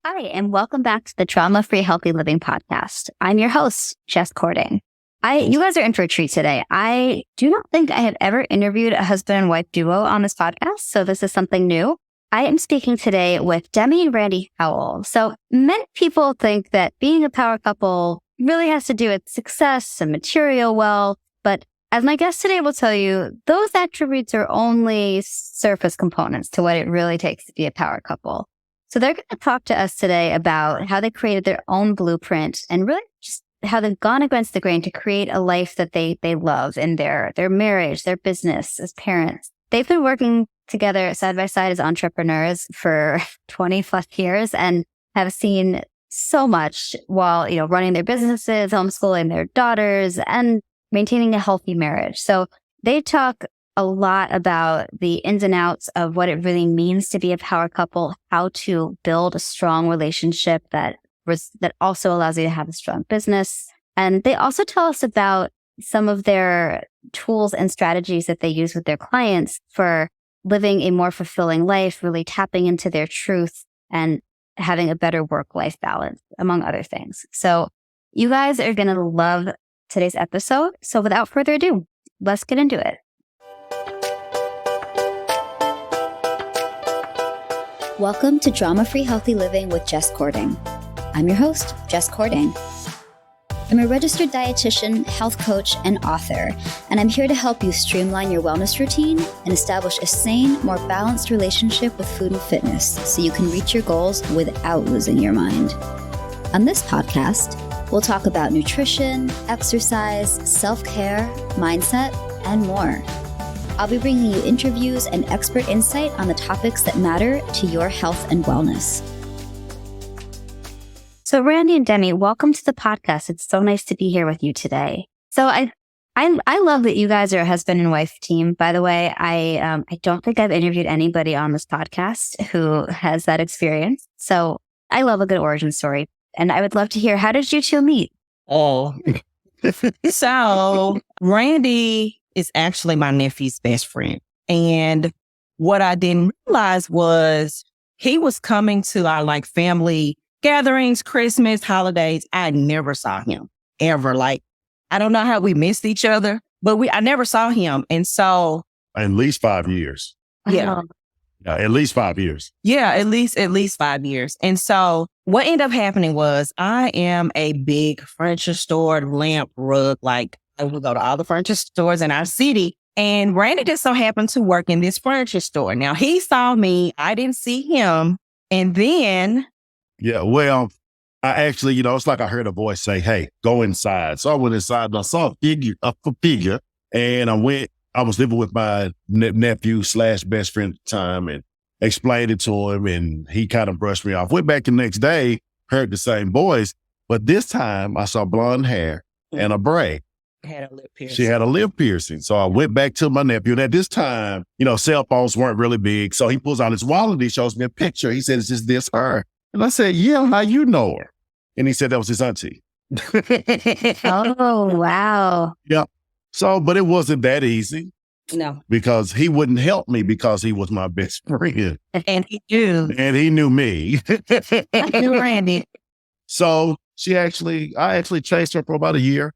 Hi, and welcome back to the Trauma-Free Healthy Living podcast. I'm your host, Jess Cording. You guys are in for a treat today. I do not think I have ever interviewed a husband and wife duo on this podcast, so this is something new. I am speaking today with Demi and Randy Howell. So many people think that being a power couple really has to do with success and material wealth, but as my guest today will tell you, those attributes are only surface components to what it really takes to be a power couple. So they're going to talk to us today about how they created their own blueprint and really just how they've gone against the grain to create a life that they love in their marriage, their business, as parents. They've been working together side by side as entrepreneurs for 20 plus years and have seen so much while, running their businesses, homeschooling their daughters, and maintaining a healthy marriage. So they talk a lot about the ins and outs of what it really means to be a power couple, how to build a strong relationship that also allows you to have a strong business. And they also tell us about some of their tools and strategies that they use with their clients for living a more fulfilling life, really tapping into their truth and having a better work-life balance, among other things. So you guys are going to love today's episode. So without further ado, let's get into it. Welcome to Drama-Free Healthy Living with Jess Cording. I'm your host, Jess Cording. I'm a registered dietitian, health coach, and author, and I'm here to help you streamline your wellness routine and establish a sane, more balanced relationship with food and fitness so you can reach your goals without losing your mind. On this podcast, we'll talk about nutrition, exercise, self-care, mindset, and more. I'll be bringing you interviews and expert insight on the topics that matter to your health and wellness. So Randy and Demi, welcome to the podcast. It's so nice to be here with you today. So I love that you guys are a husband and wife team. By the way, I don't think I've interviewed anybody on this podcast who has that experience. So I love a good origin story. And I would love to hear, how did you two meet? Oh, so Randy is actually my nephew's best friend. And what I didn't realize was he was coming to our family gatherings, Christmas, holidays. I never saw him ever. I don't know how we missed each other, but I never saw him. And so at least 5 years. Yeah. Yeah, at least 5 years. Yeah, at least 5 years. And so what ended up happening was I am a big furniture store, lamp, rug. I would go to all the furniture stores in our city. And Randy just so happened to work in this furniture store. Now he saw me. I didn't see him. And then. Yeah, well, I actually, it's like I heard a voice say, hey, go inside. So I went inside and I saw a figure. And I was living with my nephew / best friend at the time and explained it to him. And he kind of brushed me off. Went back the next day, heard the same voice. But this time I saw blonde hair and a braid. Had a lip piercing. She had a lip piercing. So I went back to my nephew. And at this time, cell phones weren't really big. So he pulls out his wallet and he shows me a picture. He said, is this her? And I said, yeah, how you know her? And he said that was his auntie. Oh, wow. Yeah. So, but it wasn't that easy. No. Because he wouldn't help me because he was my best friend. And he knew. And he knew me. I knew Randy. So I actually chased her for about a year.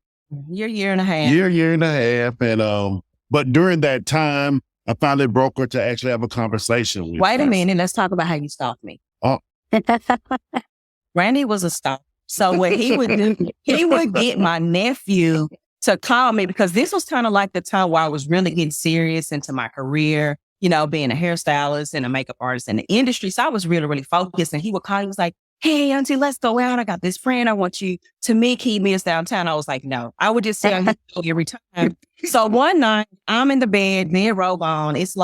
Year and a half. Year and a half. And, but during that time, I finally broke her to actually have a conversation with Wait her. a minute. Let's talk about how you stalked me. Oh. Randy was a stalker. So what he would do, he would get my nephew to call me because this was kind of like the time where I was really getting serious into my career, being a hairstylist and a makeup artist in the industry. So I was really, really focused. And he would call, he was like, hey, auntie, let's go out. I got this friend. I want you to meet. He meets downtown. I was like, no, I would just say every time. So one night I'm in the bed, mid-robe on. It's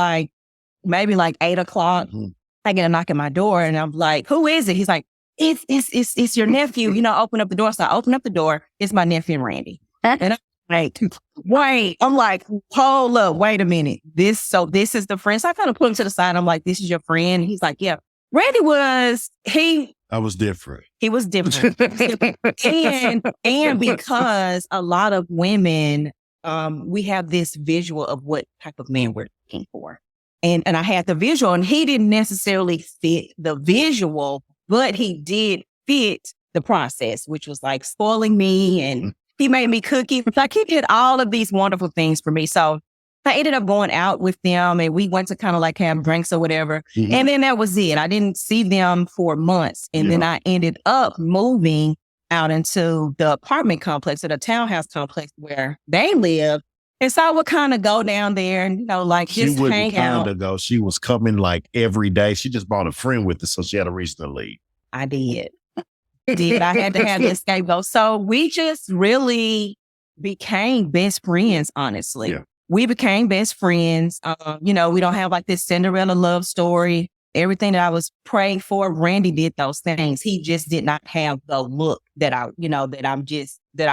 maybe 8 o'clock. Mm-hmm. I get a knock at my door and I'm like, who is it? He's like, it's your nephew, open up the door. So I open up the door. It's my nephew, Randy. And I'm like, wait, I'm like, hold up, wait a minute. This is the friend. So I kind of put him to the side. I'm like, this is your friend. He's like, yeah. Randy I was different. He was different. and because a lot of women, we have this visual of what type of man we're looking for. And I had the visual and he didn't necessarily fit the visual, but he did fit the process, which was like spoiling me, and he made me cookies. Like he did all of these wonderful things for me. So I ended up going out with them, and we went to kind of like have drinks or whatever. Mhm. And then that was it. I didn't see them for months. And then I ended up moving out into the apartment complex or the townhouse complex where they live. And so I would kind of go down there and, like She just wouldn't hang kind out. of go. She was coming like every day. She just brought a friend with her, so she had a reason to leave. I did. I had to have the scapegoat. So we just really became best friends, honestly. Yeah. We became best friends. We don't have like this Cinderella love story. Everything that I was praying for, Randy did those things. He just did not have the look that I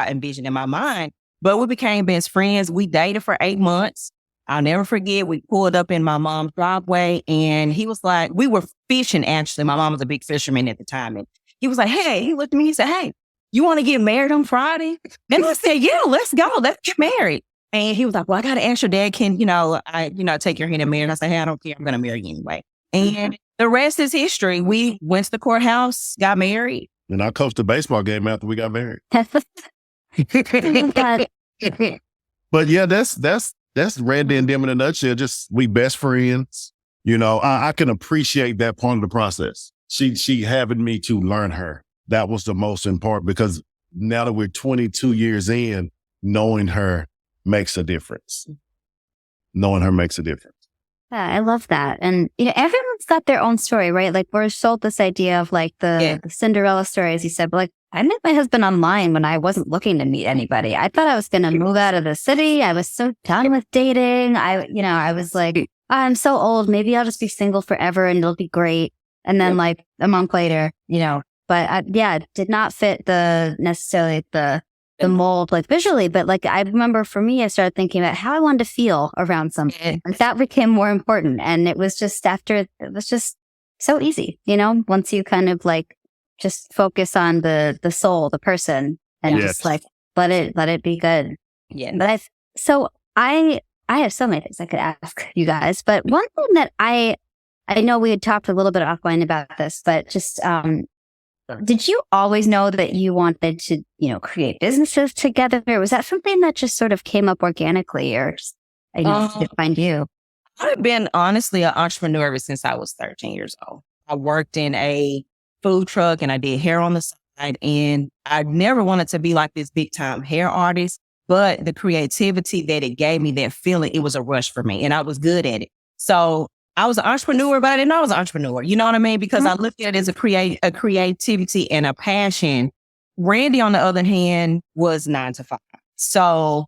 envisioned in my mind. But we became best friends. We dated for 8 months. I'll never forget. We pulled up in my mom's driveway, and he was like, we were fishing, actually. My mom was a big fisherman at the time. And he was like, hey, he looked at me, he said, hey, you want to get married on Friday? And I said, yeah, let's go. Let's get married. And he was like, well, I got to ask your dad, can, I take your hand and marry? And I said, hey, I don't care. I'm going to marry you anyway. And the rest is history. We went to the courthouse, got married. And I coached a baseball game after we got married. But yeah, that's Randy and Demi in a nutshell. Just we best friends. I can appreciate that part of the process. She having me to learn her. That was the most important, because now that we're 22 years in, knowing her makes a difference. Knowing her makes a difference. Yeah, I love that. And, everyone's got their own story, right? Like we're sold this idea of like the Cinderella story, as you said, but like I met my husband online when I wasn't looking to meet anybody. I thought I was going to move out of the city. I was so done with dating. I was like, I'm so old. Maybe I'll just be single forever and it'll be great. And then like a month later, but it did not fit necessarily the mold, like visually. But like, I remember for me, I started thinking about how I wanted to feel around something. And that became more important. And it was just it was just so easy, once you kind of like just focus on the soul, the person, and just like, let it be good. Yeah. But I have so many things I could ask you guys, but one thing that I know we had talked a little bit offline about this, but just, did you always know that you wanted to, create businesses together? Or was that something that just sort of came up organically, or just, to find you? I've been honestly an entrepreneur ever since I was 13 years old. I worked in a food truck and I did hair on the side, and I never wanted to be like this big time hair artist, but the creativity that it gave me, that feeling, it was a rush for me and I was good at it. So I was an entrepreneur, but I didn't know I was an entrepreneur. You know what I mean? Because I looked at it as a creativity and a passion. Randy, on the other hand, was 9 to 5. So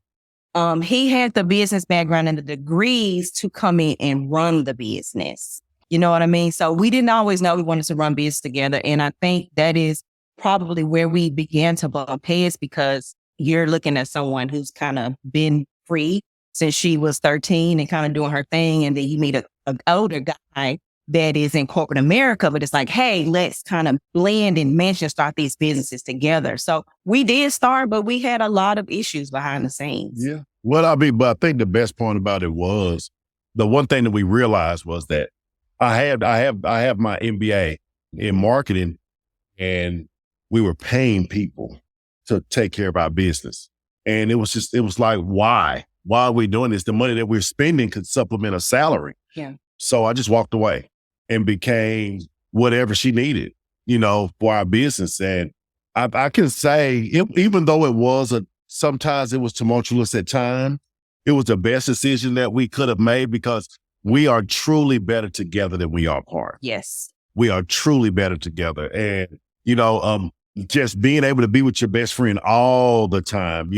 he had the business background and the degrees to come in and run the business. You know what I mean? So we didn't always know we wanted to run business together. And I think that is probably where we began to bump heads, because you're looking at someone who's kind of been free since she was 13 and kind of doing her thing. And then you meet an older guy that is in corporate America, but it's like, hey, let's kind of blend and mesh and start these businesses together. So we did start, but we had a lot of issues behind the scenes. Yeah. Well, but I think the best part about it was the one thing that we realized was that I have my MBA in marketing, and we were paying people to take care of our business. And it was like, why? Why are we doing this? The money that we're spending could supplement a salary. Yeah. So I just walked away and became whatever she needed, for our business. And I can say, even though sometimes it was tumultuous at times, it was the best decision that we could have made, because we are truly better together than we are apart. Yes. We are truly better together. And, just being able to be with your best friend all the time,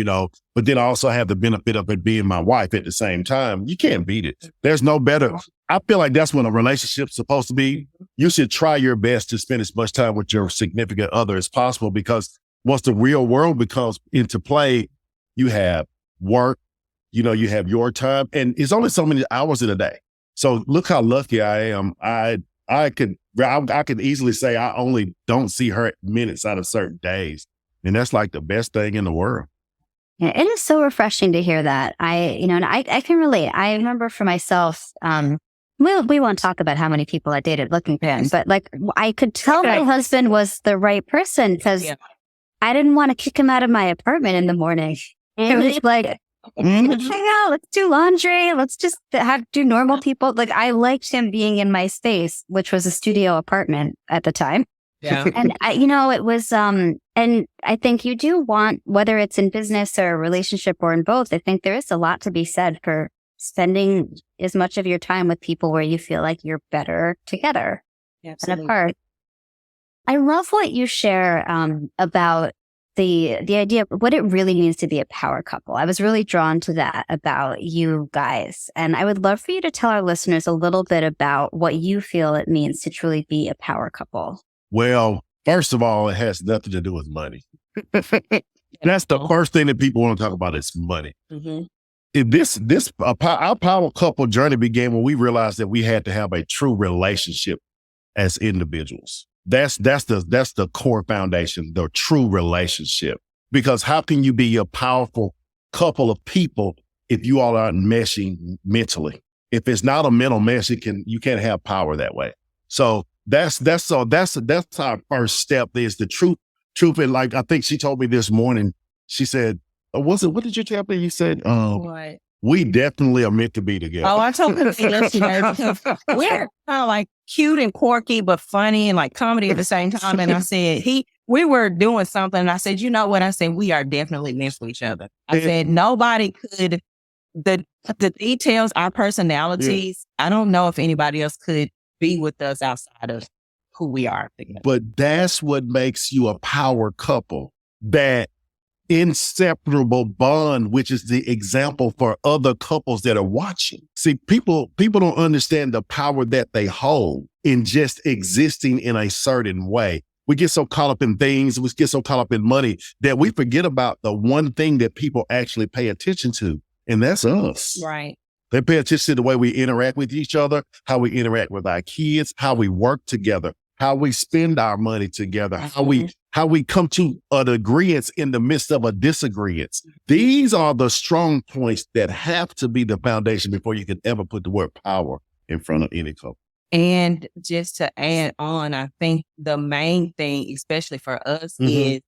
but then also have the benefit of it being my wife at the same time. You can't beat it. There's no better. I feel like that's when a relationship's supposed to be. You should try your best to spend as much time with your significant other as possible, because once the real world becomes into play, you have work, you have your time, and it's only so many hours in a day. So look how lucky I am. I could easily say I only don't see her minutes out of certain days. And that's like the best thing in the world. Yeah, it is so refreshing to hear that. And I can relate. I remember for myself, we won't talk about how many people I dated looking for him, but like I could tell my husband was the right person because I didn't want to kick him out of my apartment in the morning. It was like, let's hang out, let's do laundry, let's just do normal people. Like I liked him being in my space, which was a studio apartment at the time. Yeah. And it was, and I think you do want, whether it's in business or a relationship or in both, I think there is a lot to be said for spending as much of your time with people where you feel like you're better together than apart. I love what you share about the idea of what it really means to be a power couple. I was really drawn to that about you guys. And I would love for you to tell our listeners a little bit about what you feel it means to truly be a power couple. Well, first of all, it has nothing to do with money. That's the first thing that people want to talk about is money. Mm-hmm. Our power couple journey began when we realized that we had to have a true relationship as individuals. That's the core foundation, the true relationship. Because how can you be a powerful couple of people if you all aren't meshing mentally? If it's not a mental mesh, you can't have power that way. So that's our first step is the truth. And like, I think she told me this morning, she said, what did you tell me? You said, what? We definitely are meant to be together. Oh, I told her yesterday because we're kind of like cute and quirky, but funny and like comedy at the same time. And I said, we were doing something. And I said, you know what? I said, we are definitely meant for each other. I said, nobody could, the details, our personalities, I don't know if anybody else could be with us outside of who we are together. But that's what makes you a power couple, that inseparable bond, which is the example for other couples that are watching. See, people don't understand the power that they hold in just existing in a certain way. We get so caught up in things, we get so caught up in money that we forget about the one thing that people actually pay attention to, and that's us. Right. They pay attention to the way we interact with each other, how we interact with our kids, how we work together, how we spend our money together, how we come to an agreement in the midst of a disagreement. These are the strong points that have to be the foundation before you can ever put the word power in front of any couple. And just to add on, I think the main thing, especially for us, is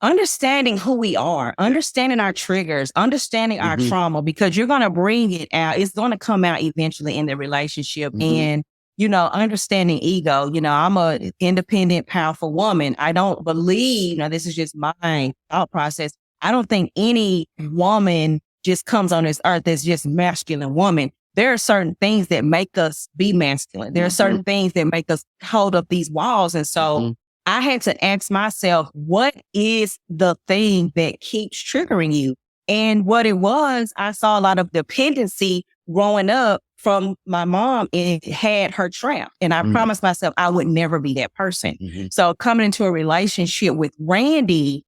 understanding who we are, understanding our triggers, understanding our trauma, because you're going to bring it out. It's going to come out eventually in the relationship. And understanding ego. I'm an independent, powerful woman. I don't believe, now this is just my thought process, I don't think any woman just comes on this earth as just masculine woman. There are certain things that make us be masculine. There are certain things that make us hold up these walls. And so I had to ask myself, what is the thing that keeps triggering you? And what it was, I saw a lot of dependency growing up from my mom. It had her trapped. And I promised myself I would never be that person. So coming into a relationship with Randy,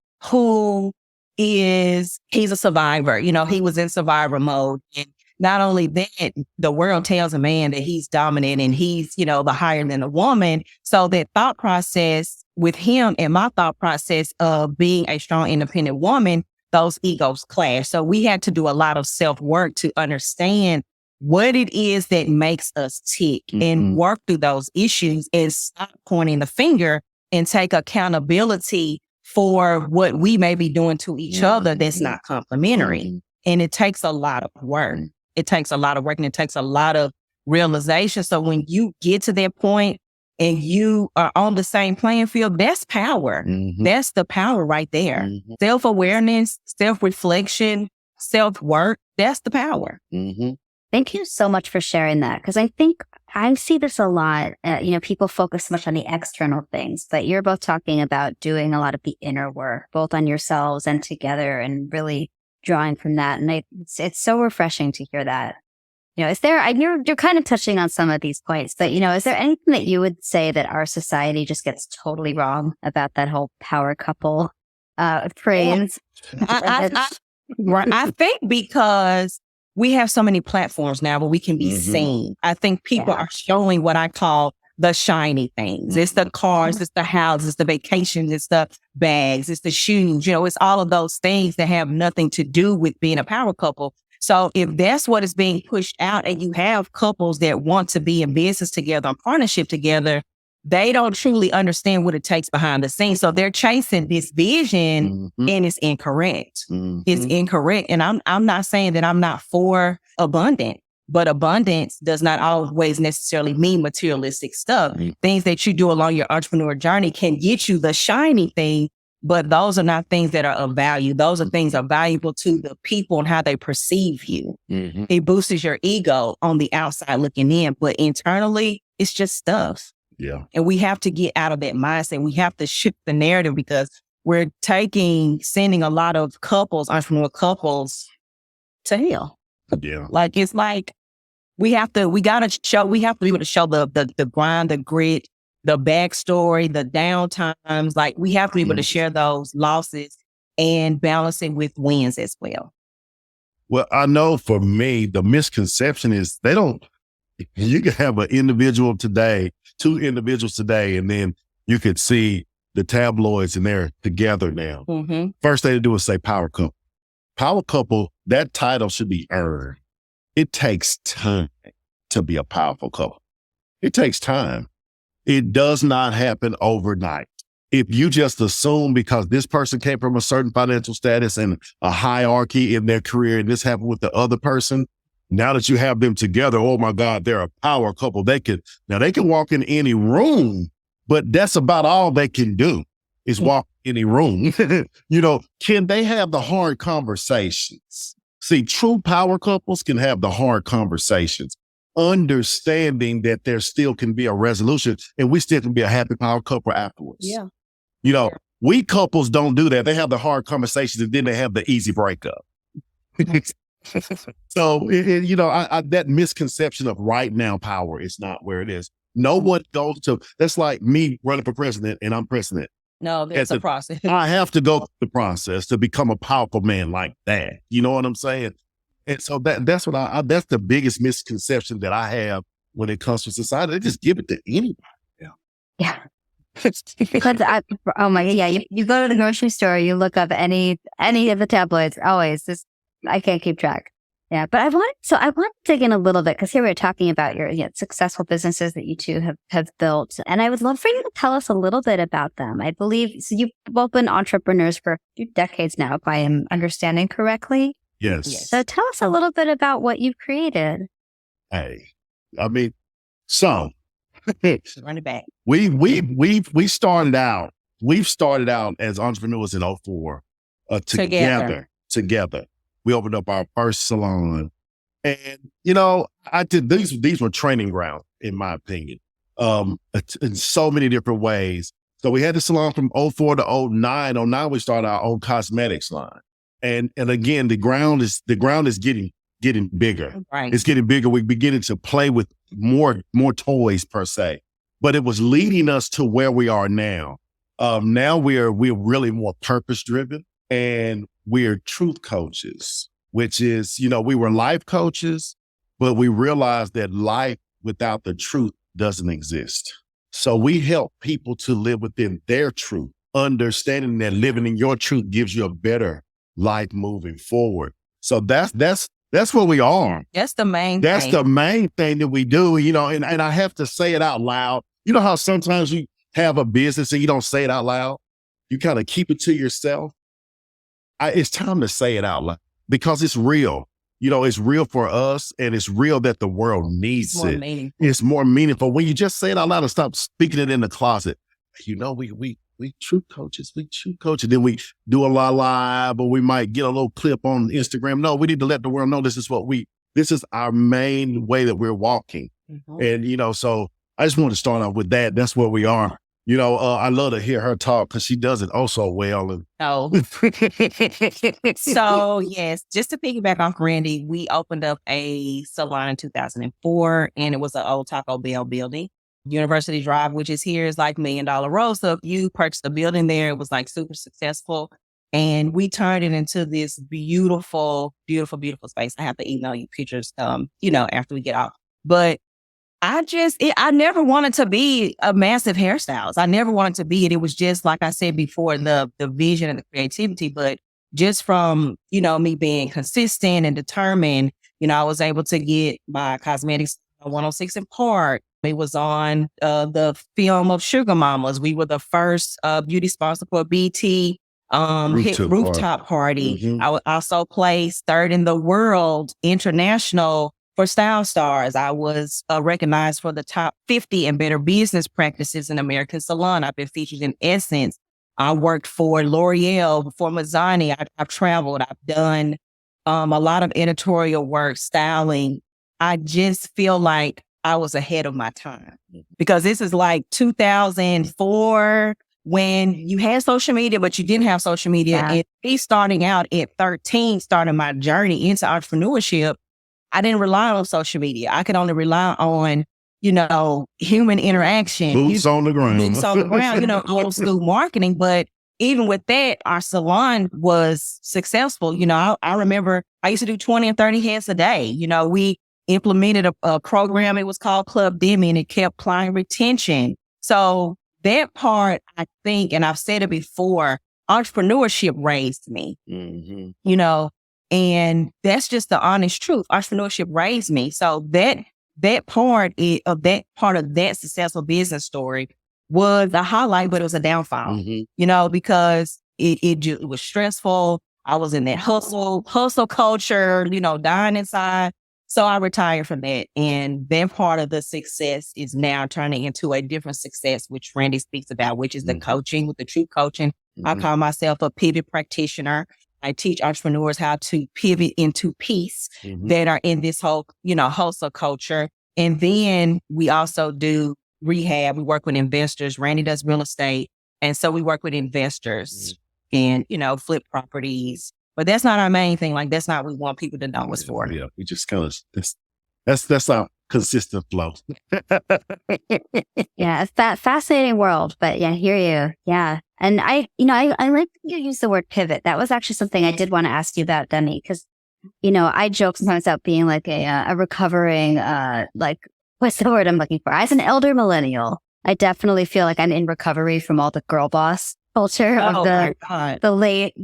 he's a survivor. He was in survivor mode. And not only that, the world tells a man that he's dominant and he's, the higher than a woman. So that thought process with him and my thought process of being a strong, independent woman, those egos clash. So we had to do a lot of self-work to understand what it is that makes us tick and work through those issues and stop pointing the finger and take accountability for what we may be doing to each other that's not complimentary. And it takes a lot of work. It takes a lot of work and it takes a lot of realization. So when you get to that point and you are on the same playing field, that's power. That's the power right there. Self-awareness, self-reflection, self-work, that's the power. Thank you so much for sharing that. Because I think I see this a lot. People focus much on the external things, but you're both talking about doing a lot of the inner work, both on yourselves and together, and really drawing from that. And it's so refreshing to hear that. Is there, you're kind of touching on some of these points, but, is there anything that you would say that our society just gets totally wrong about that whole power couple phrase? I think because we have so many platforms now where we can be seen. I think people are showing what I call the shiny things. It's the cars, it's the houses, it's the vacations, it's the bags, it's the shoes. It's all of those things that have nothing to do with being a power couple. So if that's what is being pushed out and you have couples that want to be in business together, in partnership together, they don't truly understand what it takes behind the scenes. So they're chasing this vision and it's incorrect. It's incorrect. And I'm not saying that I'm not for abundant, but abundance does not always necessarily mean materialistic stuff. Things that you do along your entrepreneur journey can get you the shiny thing, but those are not things that are of value. Those are things that are valuable to the people and how they perceive you. It boosts your ego on the outside looking in, but internally, it's just stuff. Yeah. And we have to get out of that mindset. We have to shift the narrative because we're sending a lot of entrepreneur couples to hell. Yeah. Like, it's like, we have to be able to show the grind, the grit, the backstory, the downtimes. Like, we have to be able to share those losses and balance it with wins as well. Well, I know for me, the misconception is you can have an individual today, two individuals today, and then you could see the tabloids and they're together now. First thing to do is say power couple. Power couple, that title should be earned. It takes time to be a powerful couple. It takes time. It does not happen overnight. If you just assume because this person came from a certain financial status and a hierarchy in their career, and this happened with the other person, now that you have them together, oh my God, they're a power couple. They can walk in any room, but that's about all they can do is walk in any room. Can they have the hard conversations? See, true power couples can have the hard conversations, understanding that there still can be a resolution and we still can be a happy power couple afterwards. Yeah. We couples don't do that. They have the hard conversations and then they have the easy breakup. So, that misconception of right now power is not where it is. No one goes to, that's like me running for president and I'm president. No, there's a process. I have to go through the process to become a powerful man like that. You know what I'm saying? And so that's that's the biggest misconception that I have when it comes to society. They just give it to anybody. Yeah. Because oh my God, yeah. You go to the grocery store, you look up any of the tabloids, always this, I can't keep track. Yeah. But I want to dig in a little bit because here we're talking about your successful businesses that you two have built. And I would love for you to tell us a little bit about them. I believe, so you've both been entrepreneurs for a few decades now, if I am understanding correctly. Yes. So tell us a little bit about what you've created. Hey, I mean, so run it back. We've started out as entrepreneurs in 2004 together. We opened up our first salon, and I did these were training grounds in my opinion, in so many different ways. So we had the salon from 2004 to 2009. 2009 we started our own cosmetics line, and again the ground is getting bigger. Right. It's getting bigger. We're beginning to play with more toys per se, but it was leading us to where we are now. Now we're really more purpose driven, and we're truth coaches, which is, we were life coaches, but we realized that life without the truth doesn't exist. So we help people to live within their truth, understanding that living in your truth gives you a better life moving forward. So that's what we are. That's the main That's thing. the main thing that we do, and I have to say it out loud. You know how sometimes you have a business and you don't say it out loud? You kind of keep it to yourself. It's time to say it out loud because it's real. It's real for us and it's real that the world needs it. It's more meaningful. When you just say it out loud and stop speaking it in the closet, we truth coaches, Then we do a lot live or we might get a little clip on Instagram. No, we need to let the world know this is our main way that we're walking. And, so I just want to start off with that. That's where we are. I love to hear her talk because she does it oh so well. And So yes, just to piggyback off Randy, we opened up a salon in 2004 and it was an old Taco Bell building. University Drive, which is here, is like $1 Million Road. So if you purchased a building there, it was like super successful. And we turned it into this beautiful, beautiful, beautiful space. I have to email you pictures, after we get off. But I never wanted to be a massive hairstylist. I never wanted to be it. It was just, like I said before, the vision and the creativity. But just from, me being consistent and determined, I was able to get my cosmetics 106 in Park. It was on the film of Sugar Mamas. We were the first beauty sponsor for BT rooftop party. Mm-hmm. I also placed third in the world international for Style Stars. I was recognized for the top 50 and better business practices in American Salon. I've been featured in Essence. I worked for L'Oreal, for Mazzani. I've traveled. I've done a lot of editorial work, styling. I just feel like I was ahead of my time because this is like 2004 when you had social media, but you didn't have social media. Yeah. And me starting out at 13, starting my journey into entrepreneurship, I didn't rely on social media. I could only rely on, human interaction. Boots on the ground. Boots on the ground, old school marketing. But even with that, our salon was successful. I remember I used to do 20 and 30 heads a day. We implemented a program. It was called Club Demi, and it kept client retention. So that part, I think, and I've said it before, entrepreneurship raised me, and that's just the honest truth. Entrepreneurship raised me. So that part of that successful business story was a highlight, but it was a downfall, because it was stressful. I was in that hustle culture, dying inside. So I retired from that. And that part of the success is now turning into a different success, which Randy speaks about, which is the coaching, with the true coaching. I call myself a pivot practitioner. I teach entrepreneurs how to pivot into peace that are in this whole, hustle culture. And then we also do rehab. We work with investors. Randy does real estate. And so we work with investors and, flip properties. But that's not our main thing. Like, that's not what we want people to know us for. Yeah, we just kind of, that's our consistent flow. Yeah, it's that fascinating world. But yeah, I hear you. Yeah. And I like you use the word pivot. That was actually something I did want to ask you about, Demi, because, I joke sometimes about being like a recovering, what's the word I'm looking for? As an elder millennial, I definitely feel like I'm in recovery from all the girl boss culture of the late,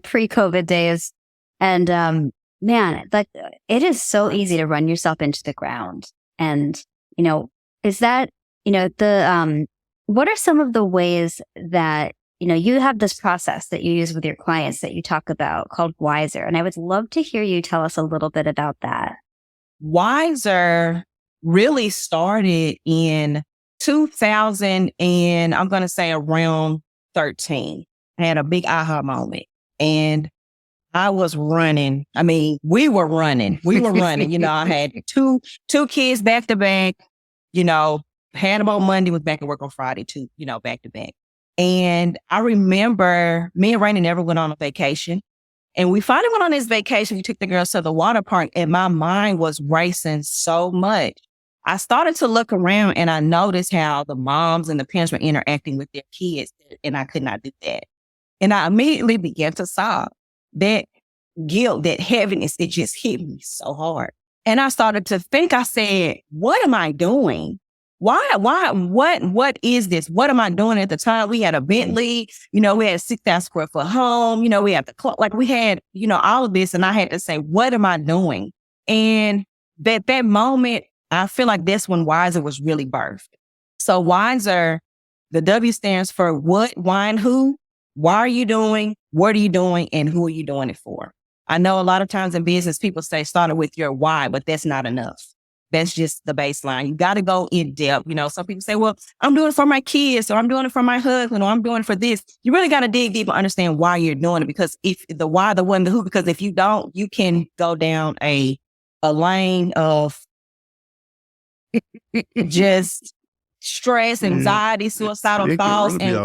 pre-COVID days. And, man, it is so easy to run yourself into the ground. And, is that, what are some of the ways that, you have this process that you use with your clients that you talk about called Wiser. And I would love to hear you tell us a little bit about that. Wiser really started in 2000 and I'm going to say around 13. I had a big aha moment and I was running. I mean, we were running. I had two kids back to back, had them on Monday, was back at work on Friday too, back to back. And I remember me and Randy never went on a vacation. And we finally went on this vacation. We took the girls to the water park and my mind was racing so much. I started to look around and I noticed how the moms and the parents were interacting with their kids and I could not do that. And I immediately began to sob. That guilt, that heaviness, it just hit me so hard. And I started to think, I said, what am I doing? What is this? What am I doing at the time? We had a Bentley, we had a 6,000 square foot home, we had the club, we had, all of this. And I had to say, what am I doing? And that moment, I feel like that's when Wiser was really birthed. So Wiser, the W stands for what, why, and who. Why are you doing? What are you doing? And who are you doing it for? I know a lot of times in business, people say start with your why, but that's not enough. That's just the baseline. You got to go in depth. Some people say, well, I'm doing it for my kids, or I'm doing it for my husband, or I'm doing it for this. You really got to dig deep and understand why you're doing it, because if the why, the what, the who, because if you don't, you can go down a lane of just stress, anxiety, suicidal thoughts, and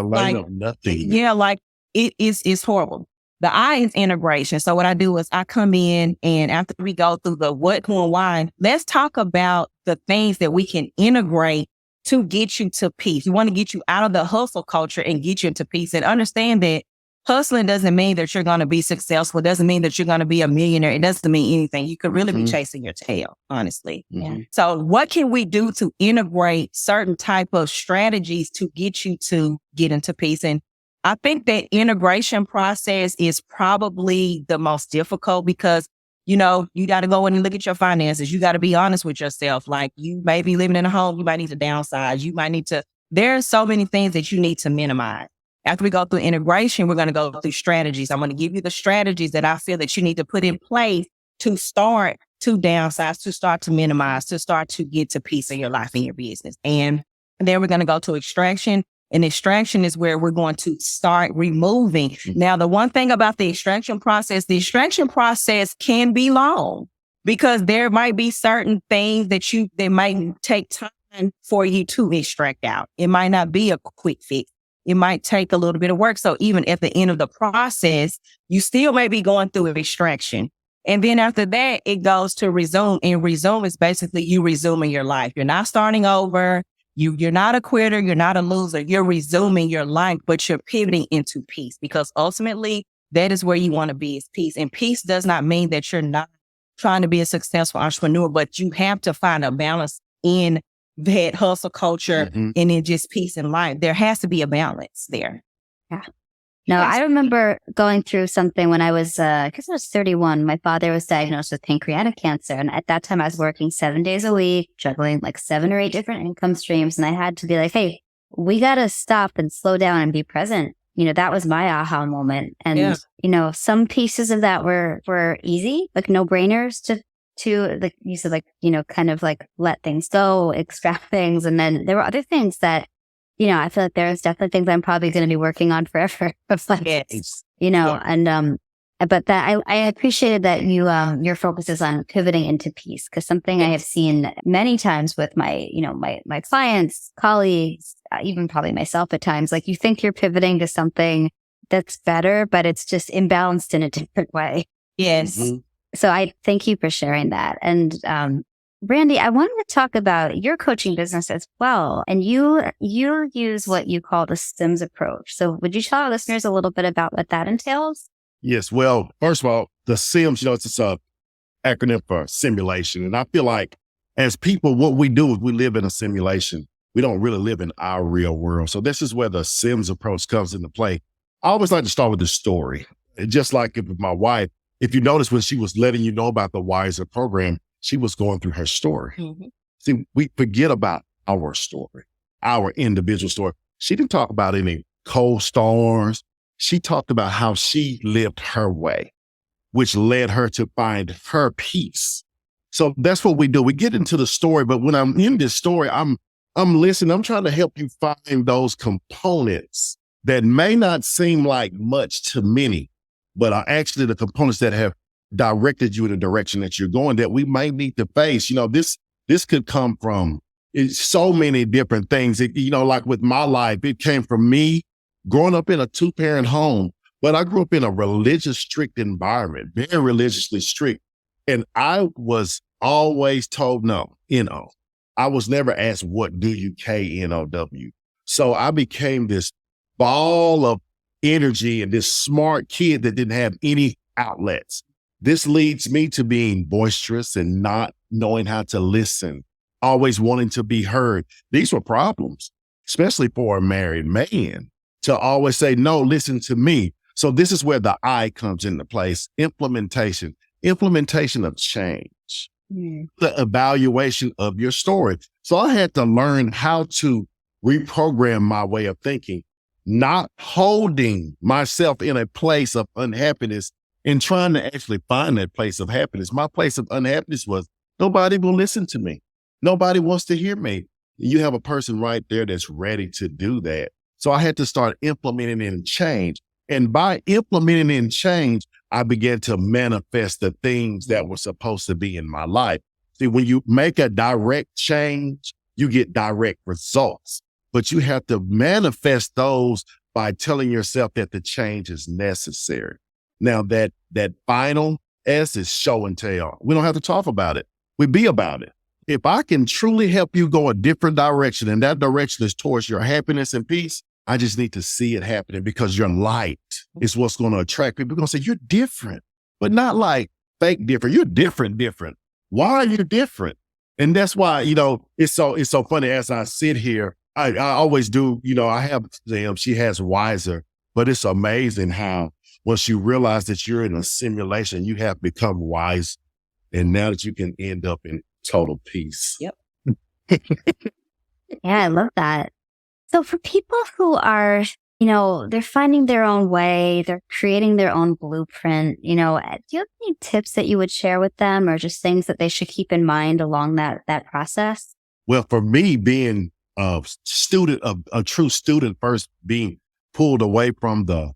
it's horrible. The I is integration. So what I do is I come in and after we go through the what, who, and why, let's talk about the things that we can integrate to get you to peace. We want to get you out of the hustle culture and get you into peace, and understand that hustling doesn't mean that you're going to be successful. It doesn't mean that you're going to be a millionaire. It doesn't mean anything. You could really be chasing your tail, honestly. Yeah. So what can we do to integrate certain type of strategies to get you to get into peace? And I think that integration process is probably the most difficult because, you got to go in and look at your finances. You got to be honest with yourself. Like, you may be living in a home. You might need to downsize. You might need to, there are so many things that you need to minimize. After we go through integration, we're going to go through strategies. I'm going to give you the strategies that I feel that you need to put in place to start to downsize, to start to minimize, to start to get to peace in your life and your business. And then we're going to go to extraction. And extraction is where we're going to start removing. Now, the one thing about the extraction process can be long because there might be certain things that might take time for you to extract out. It might not be a quick fix. It might take a little bit of work. So even at the end of the process, you still may be going through an extraction. And then after that, it goes to resume. And resume is basically you resuming your life. You're not starting over. You're not a quitter. You're not a loser. You're resuming your life, but you're pivoting into peace because ultimately that is where you want to be, is peace. And peace does not mean that you're not trying to be a successful entrepreneur, but you have to find a balance in that hustle culture and in just peace in life. There has to be a balance there. Yeah. No, I remember going through something when I was, I guess I was 31. My father was diagnosed with pancreatic cancer. And at that time I was working 7 days a week, juggling like 7 or 8 different income streams. And I had to be like, hey, we got to stop and slow down and be present. That was my aha moment. And, some pieces of that were easy, like no brainers to like you said, like, kind of like let things go, extract things. And then there were other things that, I feel like there's definitely things I'm probably going to be working on forever. Yes. And, but that I appreciated that your focus is on pivoting into peace, because something I have seen many times with my clients, colleagues, even probably myself at times, like you think you're pivoting to something that's better, but it's just imbalanced in a different way. Yes. Mm-hmm. So I thank you for sharing that. And, Randy, I wanted to talk about your coaching business as well. And you use what you call the SIMS approach. So would you tell our listeners a little bit about what that entails? Yes. Well, first of all, the SIMS, it's a acronym for simulation. And I feel like as people, what we do is we live in a simulation. We don't really live in our real world. So this is where the SIMS approach comes into play. I always like to start with the story. Just like with my wife, if you notice when she was letting you know about the Wiser program, she was going through her story. Mm-hmm. See, we forget about our story, our individual story. She didn't talk about any cold storms. She talked about how she lived her way, which led her to find her peace. So that's what we do. We get into the story, but when I'm in this story, I'm listening. I'm trying to help you find those components that may not seem like much to many, but are actually the components that have directed you in the direction that you're going, that we might need to face. This could come from so many different things. Like with my life, it came from me growing up in a 2-parent home, but I grew up in a religious, strict environment, very religiously strict. And I was always told no, N-O. I was never asked, what do you K-N-O-W? So I became this ball of energy and this smart kid that didn't have any outlets. This leads me to being boisterous and not knowing how to listen, always wanting to be heard. These were problems, especially for a married man, to always say, no, listen to me. So this is where the I comes into place. Implementation of change, the evaluation of your story. So I had to learn how to reprogram my way of thinking, not holding myself in a place of unhappiness and trying to actually find that place of happiness. My place of unhappiness was nobody will listen to me. Nobody wants to hear me. You have a person right there that's ready to do that. So I had to start implementing in change. And by implementing in change, I began to manifest the things that were supposed to be in my life. See, when you make a direct change, you get direct results, but you have to manifest those by telling yourself that the change is necessary. Now that final S is show and tell. We don't have to talk about it. We be about it. If I can truly help you go a different direction, and that direction is towards your happiness and peace, I just need to see it happening, because your light is what's going to attract people. They're going to say, you're different, but not like fake different. You're different. Why are you different? And that's why, it's so funny as I sit here, I always do, I have them, she has Wiser, But it's amazing how once you realize that you're in a simulation, you have become wise. And now that you can end up in total peace. Yep. Yeah, I love that. So for people who are, they're finding their own way, they're creating their own blueprint, do you have any tips that you would share with them or just things that they should keep in mind along that process? Well, for me, being a student, a true student first, being pulled away from the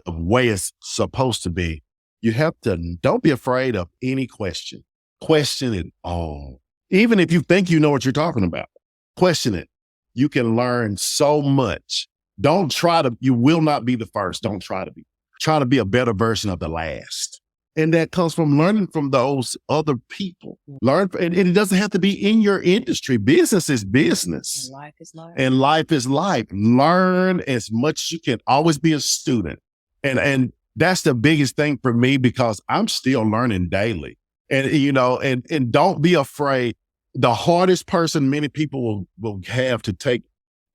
way it's supposed to be, you have to, don't be afraid of any question. Question it all. Even if you think you know what you're talking about, question it. You can learn so much. You will not be the first. Don't try to be. Try to be a better version of the last. And that comes from learning from those other people. And it doesn't have to be in your industry. Business is business. And life is life. And life is life. Learn as much as you can. Always be a student. And that's the biggest thing for me because I'm still learning daily. And, and don't be afraid. The hardest person many people will have to take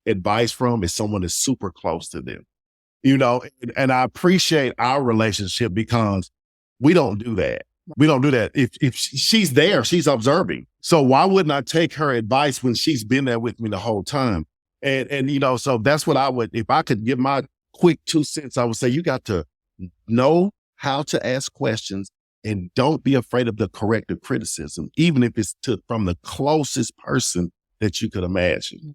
advice from is someone that's super close to them, and I appreciate our relationship because we don't do that. We don't do that. If she's there, she's observing. So why wouldn't I take her advice when she's been there with me the whole time? And so that's what I would, if I could give my quick 2 cents, I would say you got to know how to ask questions. And don't be afraid of the corrective criticism, even if it's from the closest person that you could imagine.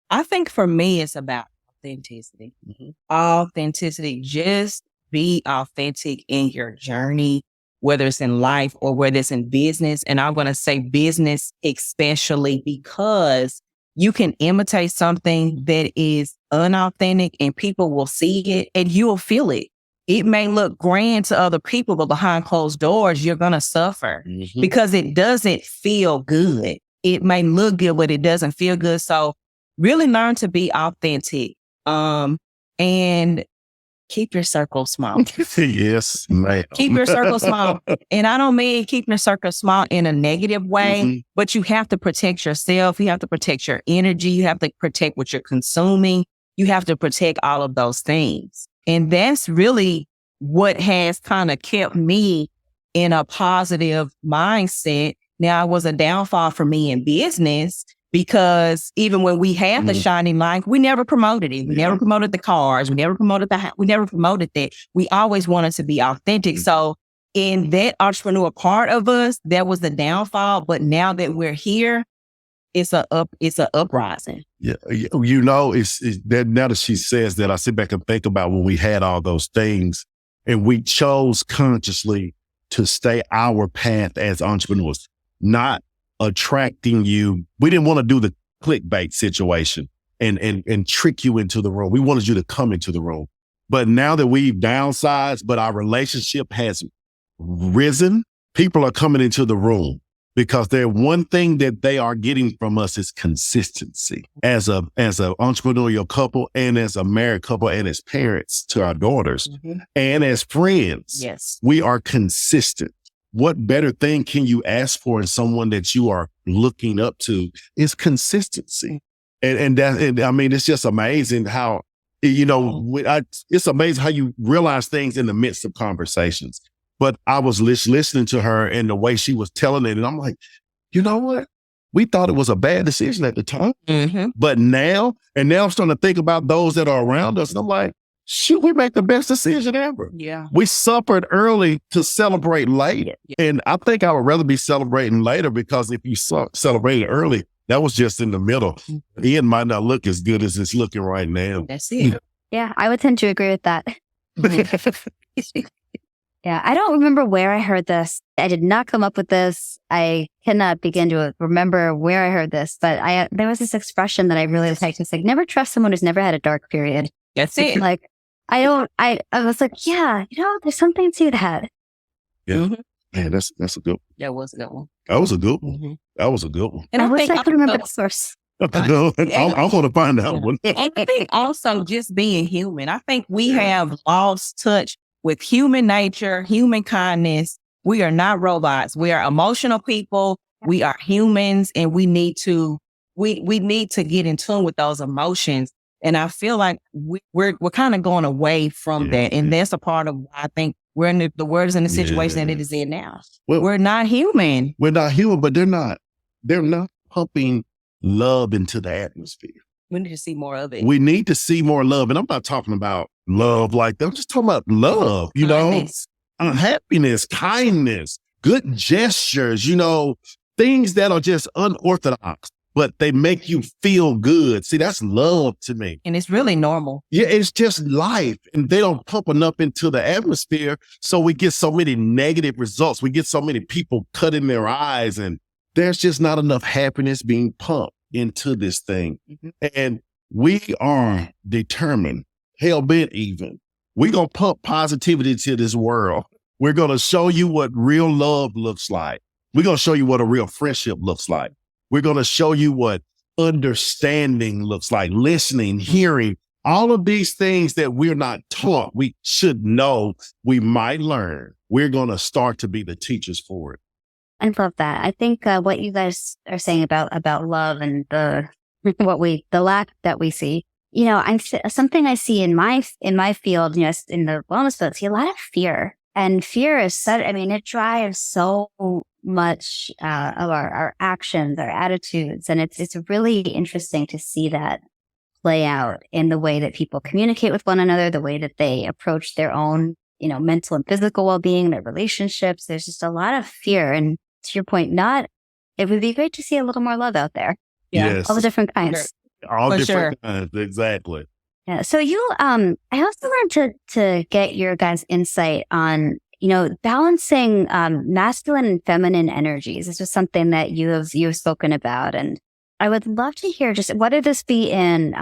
I think for me, it's about authenticity. Mm-hmm. Authenticity. Just be authentic in your journey, whether it's in life or whether it's in business. And I'm going to say business especially because you can imitate something that is unauthentic and people will see it and you will feel it. It may look grand to other people, but behind closed doors, you're going to suffer because it doesn't feel good. It may look good, but it doesn't feel good. So really learn to be authentic and keep your circle small. Yes, ma'am. Keep your circle small. And I don't mean keeping your circle small in a negative way, but you have to protect yourself. You have to protect your energy. You have to protect what you're consuming. You have to protect all of those things. And that's really what has kind of kept me in a positive mindset. Now, it was a downfall for me in business because even when we had the shining light, we never promoted it. We never promoted the cars. We never promoted we never promoted that. We always wanted to be authentic. So in that entrepreneur part of us, that was the downfall. But now that we're here, it's a uprising. Yeah. It's that now that she says that, I sit back and think about when we had all those things and we chose consciously to stay our path as entrepreneurs, not attracting you. We didn't want to do the clickbait situation and trick you into the room. We wanted you to come into the room. But now that we've downsized, but our relationship has risen, people are coming into the room. Because one thing that they are getting from us is consistency as a entrepreneurial couple and as a married couple and as parents to our daughters and as friends. Yes, we we are consistent. What better thing can you ask for in someone that you are looking up to is consistency. And I mean, it's just amazing how, it's amazing how you realize things in the midst of conversations. But I was listening to her and the way she was telling it. And I'm like, you know what? We thought it was a bad decision at the time. But now I'm starting to think about those that are around us. And I'm like, shoot, we make the best decision ever. Yeah. We suffered early to celebrate later. Yeah. And I think I would rather be celebrating later because if you celebrated early, that was just in the middle. It might not look as good as it's looking right now. That's it. Yeah, I would tend to agree with that. Yeah, I don't remember where I heard this. I did not come up with this. I cannot begin to remember where I heard this, but there was this expression that I really liked. It's like, never trust someone who's never had a dark period. That's it. Like, I was like, yeah, there's something to that. Yeah. Man, that's a good one. That was a good one. That was a good one. That was a good one. And I wish I could remember the source. I'm going to find out one. I think also just being human. I think we have lost touch with human nature, human kindness. We are not robots. We are emotional people. We are humans, and we need to get in tune with those emotions And I feel like we're kind of going away from that. And that's a part of why I think we're in the world is in the situation that it is in now. Well, we're not human. We're not human, but they're not pumping love into the atmosphere. We need to see more of it. We need to see more love. And I'm not talking about love like that. I'm just talking about love, you know, happiness, kindness, good gestures, you know, things that are just unorthodox, but they make you feel good. See, that's love to me. And it's really normal. Yeah, it's just life. And they don't pump enough into the atmosphere. So we get so many negative results. We get so many people cutting their eyes, and there's just not enough happiness being pumped into this thing. Mm-hmm. And we are determined, hell-bent even. We're going to pump positivity to this world. We're going to show you what real love looks like. We're going to show you what a real friendship looks like. We're going to show you what understanding looks like, listening, hearing, all of these things that we're not taught. We should know, we might learn. We're going to start to be the teachers for it. I love that. I think what you guys are saying about love and the lack that we see, you know, something I see in my field, you know, in the wellness field, I see a lot of fear. And fear is it drives so much of our actions, our attitudes. And it's really interesting to see that play out in the way that people communicate with one another, the way that they approach their own, you know, mental and physical well-being, their relationships. There's just a lot of fear. And to your point, it would be great to see a little more love out there. Yeah. Yes. All the different kinds. All different kinds, exactly. Yeah. So I also wanted to get your guys' insight on, you know, balancing masculine and feminine energies. This is something that you've spoken about, and I would love to hear just whether this be in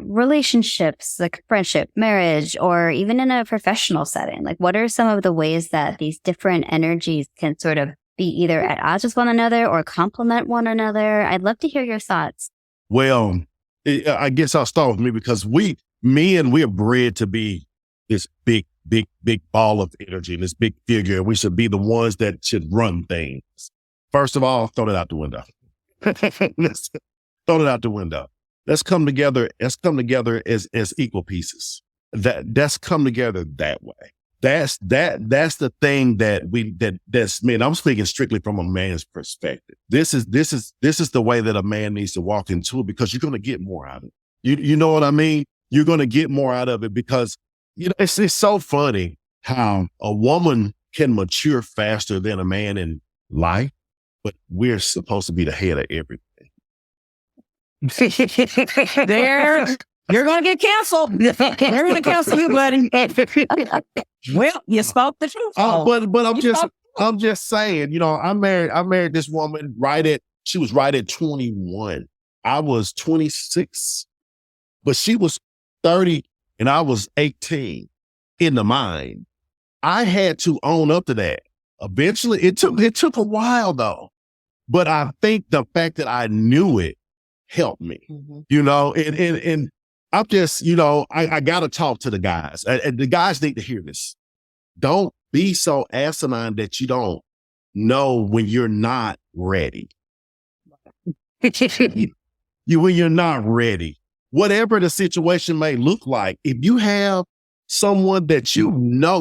relationships, like friendship, marriage, or even in a professional setting. Like, what are some of the ways that these different energies can sort of be either at odds with one another or complement one another? I'd love to hear your thoughts. Well, I guess I'll start with me because we are bred to be this big ball of energy and this big figure. We should be the ones that should run things. First of all, throw it out the window. Let's throw it out the window. Let's come together. Let's come together as equal pieces. That's come together that way. That's the thing that's man. I'm speaking strictly from a man's perspective. This is the way that a man needs to walk into it, because you're going to get more out of it. You know what I mean? You're going to get more out of it because, you know, it's so funny how a woman can mature faster than a man in life, but we're supposed to be the head of everything. You're going to get canceled. They're going to cancel you, buddy. Well, you spoke the truth. But I'm just saying, you know, I married this woman she was right at 21. I was 26, but she was 30 and I was 18 in the mind. I had to own up to that. Eventually, it took a while though, but I think the fact that I knew it helped me, you know, and I'm just, you know, I got to talk to the guys. And the guys need to hear this. Don't be so asinine that you don't know when you're not ready. When you're not ready, whatever the situation may look like, if you have someone that you know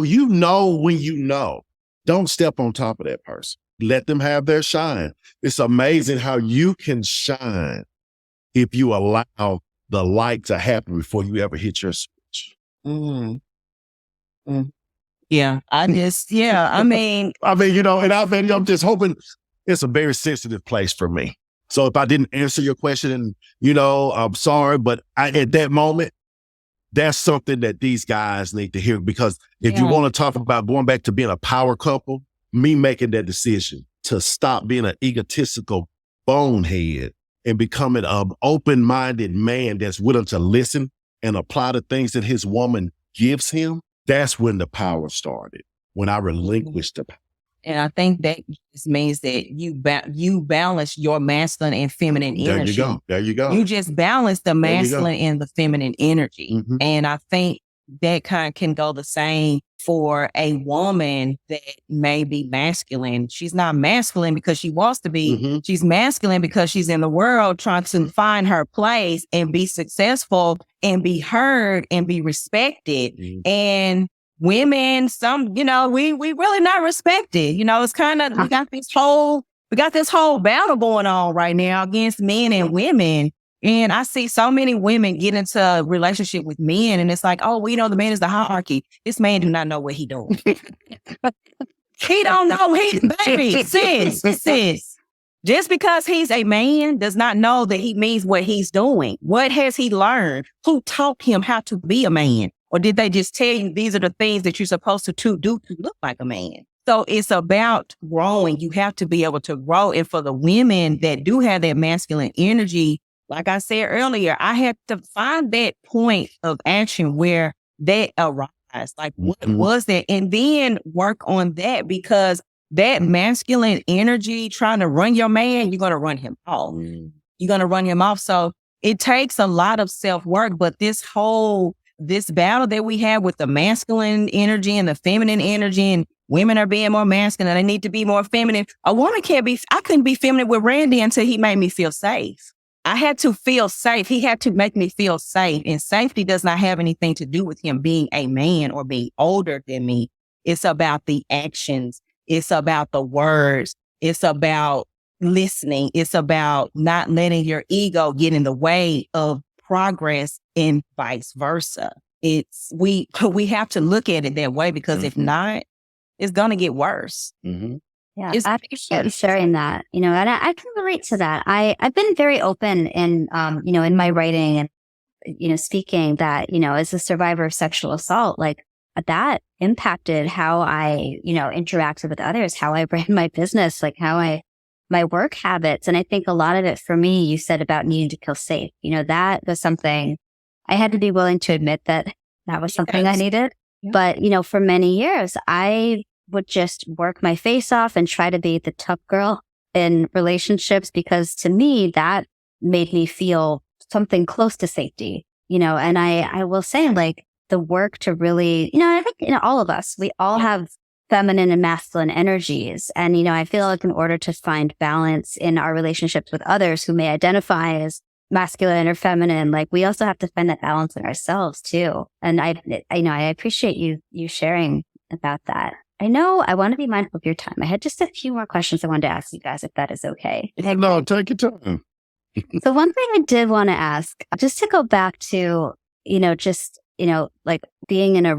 when you know, don't step on top of that person. Let them have their shine. It's amazing how you can shine if you allow the light to happen before you ever hit your switch. Yeah, I mean, you know, and I'm just hoping it's a very sensitive place for me. So if I didn't answer your question, you know, I'm sorry, but at that moment, that's something that these guys need to hear, because if you want to talk about going back to being a power couple, me making that decision to stop being an egotistical bonehead and becoming an open-minded man that's willing to listen and apply the things that his woman gives him, that's when the power started, when I relinquished the power. And I think that just means that you balance your masculine and feminine energy. There you go. You just balance the masculine and the feminine energy. And I think that kind can go the same for a woman that may be masculine. She's not masculine because she wants to be. Mm-hmm. She's masculine because she's in the world trying to find her place and be successful and be heard and be respected. Mm-hmm. And women, we really not respected. It's kind of, we got this whole battle going on right now against men and women. And I see so many women get into a relationship with men, and it's like, oh, we know the man is the hierarchy. This man do not know what he doing. He don't know. Baby, sis. Just because he's a man does not know that he means what he's doing. What has he learned? Who taught him how to be a man? Or did they just tell you these are the things that you're supposed to do to look like a man? So it's about growing. You have to be able to grow. And for the women that do have that masculine energy, like I said earlier, I had to find that point of action where that arise. Like, what was that? And then work on that, because that masculine energy trying to run your man, you're going to run him off. You're going to run him off. So it takes a lot of self-work. But this battle that we have with the masculine energy and the feminine energy, and women are being more masculine, they need to be more feminine. A woman I couldn't be feminine with Randy until he made me feel safe. I had to feel safe. He had to make me feel safe. And safety does not have anything to do with him being a man or being older than me. It's about the actions. It's about the words. It's about listening. It's about not letting your ego get in the way of progress, and vice versa. We have to look at it that way, because if not, it's going to get worse. Mm-hmm. Yeah, I appreciate you sharing that. And I can relate to that. I've been very open in my writing and, speaking that, as a survivor of sexual assault, like that impacted how I, interacted with others, how I ran my business, like my work habits. And I think a lot of it for me, you said about needing to feel safe. That was something I had to be willing to admit that was something I needed. Yeah. But, for many years, I would just work my face off and try to be the tough girl in relationships, because to me, that made me feel something close to safety, and I will say, like, the work to really, I think, all of us, we all have feminine and masculine energies. And, I feel like in order to find balance in our relationships with others who may identify as masculine or feminine, like, we also have to find that balance in ourselves too. And I appreciate you sharing about that. I know I want to be mindful of your time. I had just a few more questions I wanted to ask you guys, if that is okay. No, take your time. So one thing I did want to ask, just to go back to, like being in a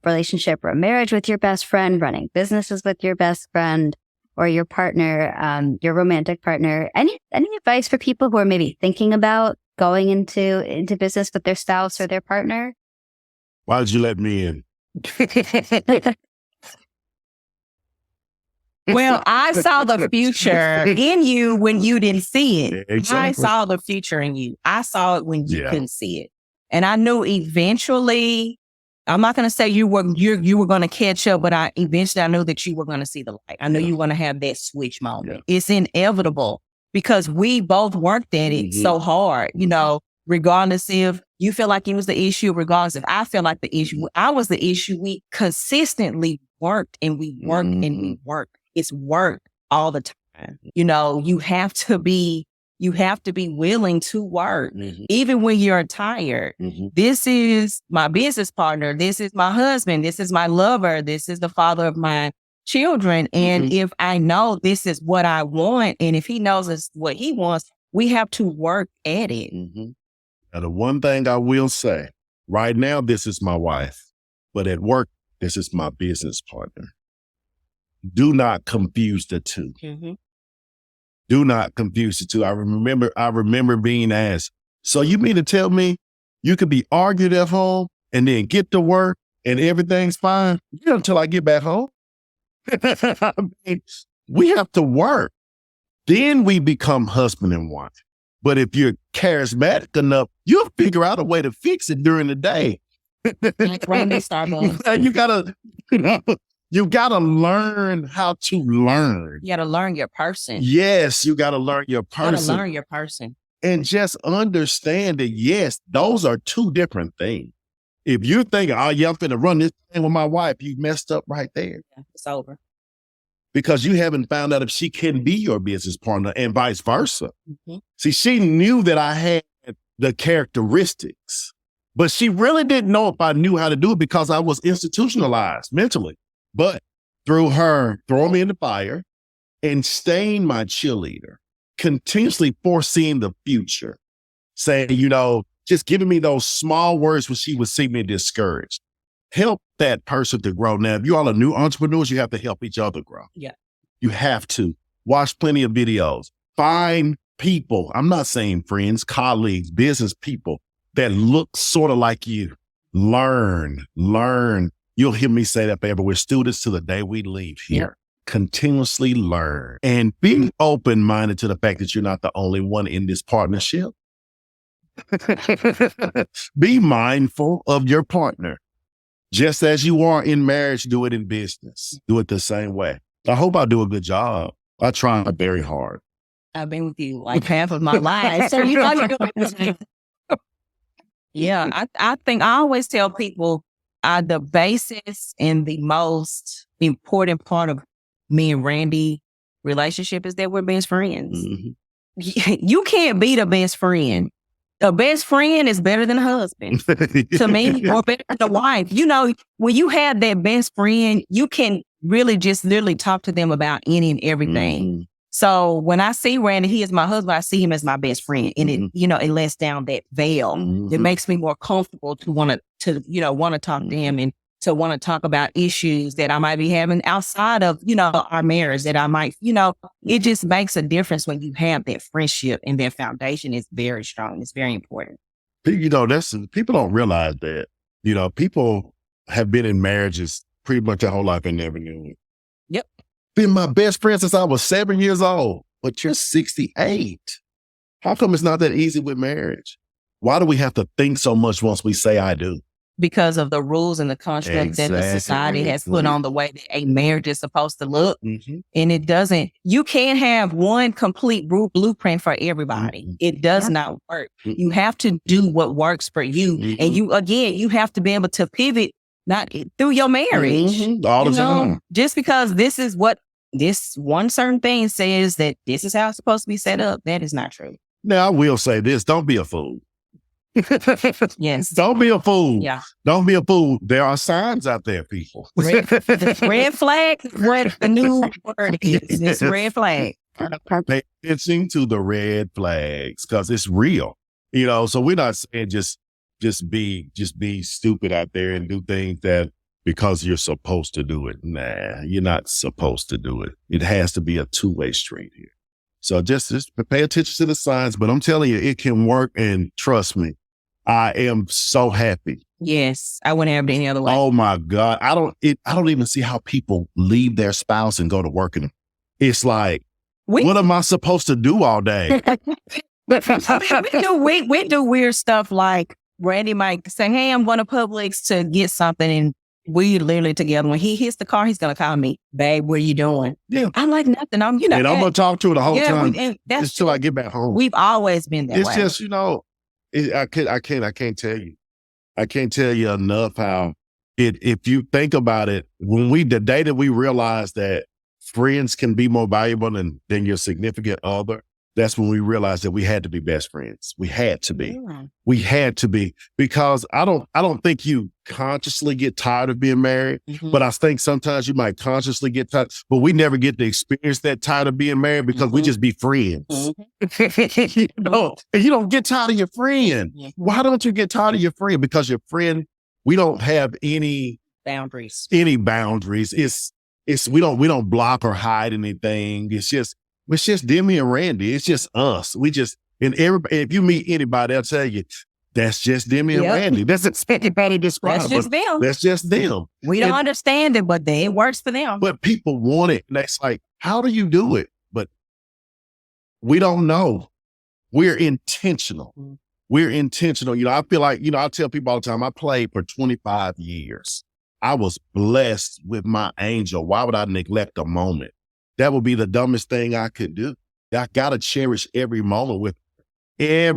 relationship or a marriage with your best friend, running businesses with your best friend or your partner, your romantic partner. Any advice for people who are maybe thinking about going into business with their spouse or their partner? Why did you let me in? Well, I saw the future in you when you didn't see it. Exactly. I saw the future in you. I saw it when you couldn't see it. And I knew eventually, I'm not going to say you were going to catch up, but I knew that you were going to see the light. I knew you were going to have that switch moment. Yeah. It's inevitable, because we both worked at it so hard, regardless if you feel like it was the issue, regardless if I feel like the issue, I was the issue. We consistently worked and we worked and we worked. It's work all the time. You have to be willing to work, even when you're tired. This is my business partner. This is my husband. This is my lover. This is the father of my children. And if I know this is what I want, and if he knows it's what he wants, we have to work at it. Now, the one thing I will say, right now, this is my wife, but at work, this is my business partner. Do not confuse the two. Do not confuse the two. I remember being asked, so you mean to tell me you could be argued at home and then get to work and everything's fine? Yeah, until I get back home. I mean, we have to work. Then we become husband and wife. But if you're charismatic enough, you'll figure out a way to fix it during the day. Like Randy Starbucks. You gotta learn how to learn. You gotta learn your person. Yes, you gotta learn your person. You gotta learn your person. And just understand that, yes, those are two different things. If you think, oh yeah, I'm finna run this thing with my wife, you messed up right there. Yeah, it's over. Because you haven't found out if she can be your business partner and vice versa. Mm-hmm. See, she knew that I had the characteristics, but she really didn't know if I knew how to do it because I was institutionalized mentally. But through her throwing me in the fire and staying my cheerleader, continuously foreseeing the future, saying, just giving me those small words when she would see me discouraged. Help that person to grow. Now, if you all are new entrepreneurs, you have to help each other grow. Yeah. You have to. Watch plenty of videos. Find people, I'm not saying friends, colleagues, business people that look sort of like you. Learn. You'll hear me say that forever. We're students till the day we leave here. Yeah. Continuously learn and be open-minded to the fact that you're not the only one in this partnership. Be mindful of your partner. Just as you are in marriage, do it in business. Do it the same way. I hope I do a good job. I try very hard. I've been with you like half of my life. So you know you're doing this. Yeah, I think I always tell people the basis and the most important part of me and Randy relationship is that we're best friends. Mm-hmm. You can't be the best friend. The best friend is better than a husband to me, or better than a wife. When you have that best friend, you can really just literally talk to them about any and everything. Mm-hmm. So when I see Randy, he is my husband, I see him as my best friend. And it lets down that veil. Mm-hmm. It makes me more comfortable to want to talk to him and to want to talk about issues that I might be having outside of, our marriage that I might, it just makes a difference when you have that friendship and that foundation is very strong. It's very important. People don't realize that, people have been in marriages pretty much their whole life and never knew it. Yep. Been my best friend since I was 7 years old, but you're 68. How come it's not that easy with marriage? Why do we have to think so much once we say I do? Because of the rules and the construct that the society has put on the way that a marriage is supposed to look. Mm-hmm. And it doesn't, you can't have one complete blueprint for everybody. Mm-hmm. It does not work. Mm-hmm. You have to do what works for you. Mm-hmm. And you have to be able to pivot not through your marriage. Mm-hmm. All the time. Just because this is what this one certain thing says that this is how it's supposed to be set up, that is not true. Now, I will say this, don't be a fool. Yes. Don't be a fool. Yeah. Don't be a fool. There are signs out there, people. Red flag, what the new word is. It's red flag. Pay attention to the red flags because it's real. So we're not saying just be stupid out there and do things that because you're supposed to do it. Nah, you're not supposed to do it. It has to be a two-way street here. So just pay attention to the signs, but I'm telling you, it can work. And trust me, I am so happy. Yes. I wouldn't have it any other way. Oh my God. I don't even see how people leave their spouse and go to work. And it's like, what am I supposed to do all day? we do weird stuff like Randy might say, hey, I'm going to Publix to get something. And we literally together. When he hits the car, he's going to call me, babe, what are you doing? Yeah. I'm like, nothing. And I'm going to talk to her the whole time until I get back home. We've always been that way. It's just, I can't tell you. I can't tell you enough how if you think about it, the day that we realized that friends can be more valuable than your significant other, that's when we realized that we had to be best friends. We had to be. Yeah. We had to be, because I don't think you consciously get tired of being married, but I think sometimes you might consciously get tired, but we never get to experience that tired of being married because we just be friends. And you don't get tired of your friend. Why don't you get tired of your friend? Because your friend, we don't have any boundaries. It's we don't block or hide anything. It's just Demi and Randy. It's just us. If you meet anybody, they'll tell you, that's just Demi and Randy. That's anybody described. That's just them. That's just them. We don't understand it, but it works for them. But people want it. And it's like, how do you do it? But we don't know. We're intentional. We're intentional. I feel like, I tell people all the time, I played for 25 years. I was blessed with my angel. Why would I neglect a moment? That would be the dumbest thing I could do. I got to cherish every moment with her.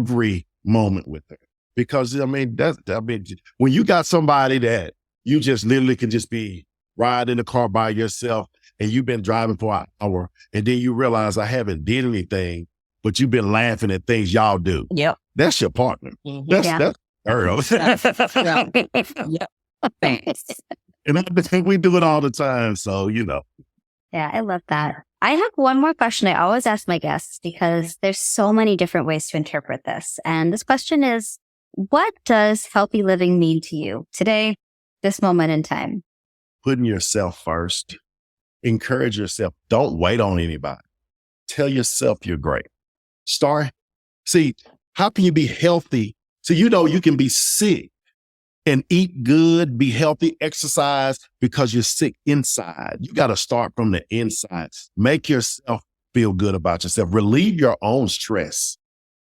Because when you got somebody that you just literally can just be riding in the car by yourself and you've been driving for an hour and then you realize I haven't did anything, but you've been laughing at things y'all do. Yep. That's your partner. Mm-hmm. That's Earl. Yep. Thanks. And I think we do it all the time. So, Yeah, I love that. I have one more question I always ask my guests because there's so many different ways to interpret this. And this question is, what does healthy living mean to you today, this moment in time? Putting yourself first. Encourage yourself. Don't wait on anybody. Tell yourself you're great. See, how can you be healthy? So you can be sick and eat good, be healthy, exercise because you're sick inside. You got to start from the inside. Make yourself feel good about yourself. Relieve your own stress.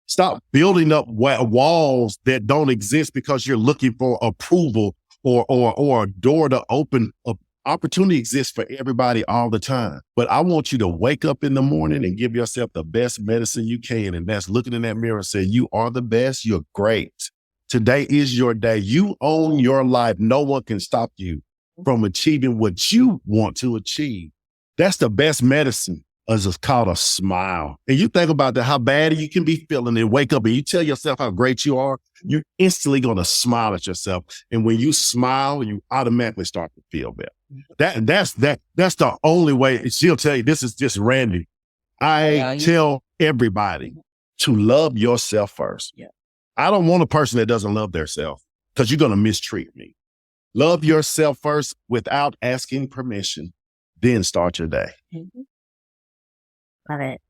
Stop building up walls that don't exist because you're looking for approval or a door to open. Opportunity exists for everybody all the time. But I want you to wake up in the morning and give yourself the best medicine you can. And that's looking in that mirror and say, you are the best. You're great. Today is your day. You own your life. No one can stop you from achieving what you want to achieve. That's the best medicine. It's called a smile. And you think about that, how bad you can be feeling and wake up and you tell yourself how great you are, you're instantly going to smile at yourself. And when you smile, you automatically start to feel better. That's the only way. She'll tell you, this is just Randy. I tell everybody to love yourself first. Yeah. I don't want a person that doesn't love themselves because you're going to mistreat me. Love yourself first without asking permission, then start your day. Mm-hmm. Love it.